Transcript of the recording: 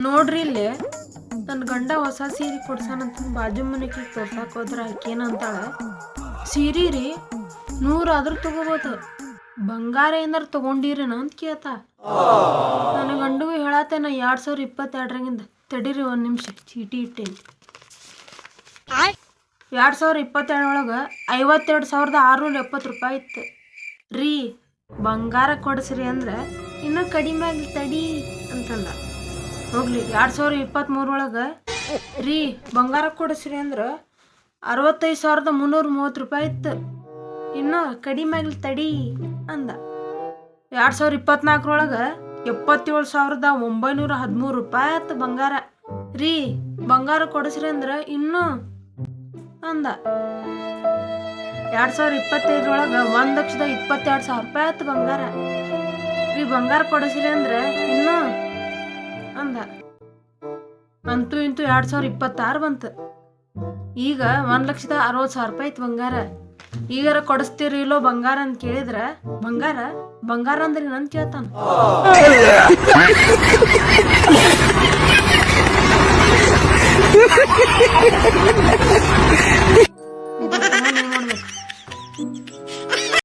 ನೋಡ್ರಿ ಇಲ್ಲಿ ನನ್ನ ಗಂಡ ಹೊಸ ಸೀರೆ ಕೊಡ್ಸಾನಂತ ಬಾಜು ಮನೆಗೆ ತೋರ್ಸಾಕ್ ಹೋದ್ರ ಆಕೇನಂತಾಳ ಸೀರೆ ರೀ 100 ಆದ್ರೂ ತಗೋಬೋದು ಬಂಗಾರ ಏನಾರು ತಗೊಂಡಿರೇನ ಅಂತ ಕೇಳ್ತ ನನ್ನ ಗಂಡುಗೂ ಹೇಳತ್ತೇನ 2022 ತಡೀರಿ ಒಂದು ನಿಮಿಷ ಚೀಟಿ ಇಟ್ಟೇನಿ 2022 ಒಳಗೆ 52,670 ರೂಪಾಯಿ ಇತ್ತು ರೀ ಬಂಗಾರ ಕೊಡಿಸ್ರಿ ಅಂದ್ರೆ ಇನ್ನೂ ಕಡಿಮೆ ಆಗಲಿ ತಡಿ ಅಂತಂದ ಹೋಗ್ಲಿ 2023 ಒಳಗೆ ರೀ ಬಂಗಾರ ಕೊಡಿಸ್ರಿ ಅಂದ್ರೆ 65,330 ರೂಪಾಯಿ ಇತ್ತು ಇನ್ನೂ ಕಡಿಮೆ ಆಗಲಿ ತಡಿ ಅಂದ 2024 ಒಳಗೆ 77,913 ರೂಪಾಯಿ ಆಯ್ತು ಬಂಗಾರ ರೀ ಬಂಗಾರ ಕೊಡಿಸ್ರಿ ಅಂದ್ರೆ ಇನ್ನೂ ಅಂದ 2025 ಒಳಗೆ 1,22,000 ರೂಪಾಯಿ ಆಯ್ತು ಬಂಗಾರ ರೀ ಬಂಗಾರ ಕೊಡಿಸ್ರಿ ಅಂದ್ರೆ ಇನ್ನೂ ಅಂದ ಅಂತೂ ಇಂತೂ 2026 ಬಂತು ಈಗ 1,60,000 ರೂಪಾಯಿ ಐತಿ ಬಂಗಾರ ಈಗಾರ ಕೊಡಿಸ್ತೀರಿ ಇಲ್ಲೋ ಬಂಗಾರ ಅಂತ ಕೇಳಿದ್ರ ಬಂಗಾರ ಅಂದ್ರೆ ನನ್ ಕೇಳ್ತಾನ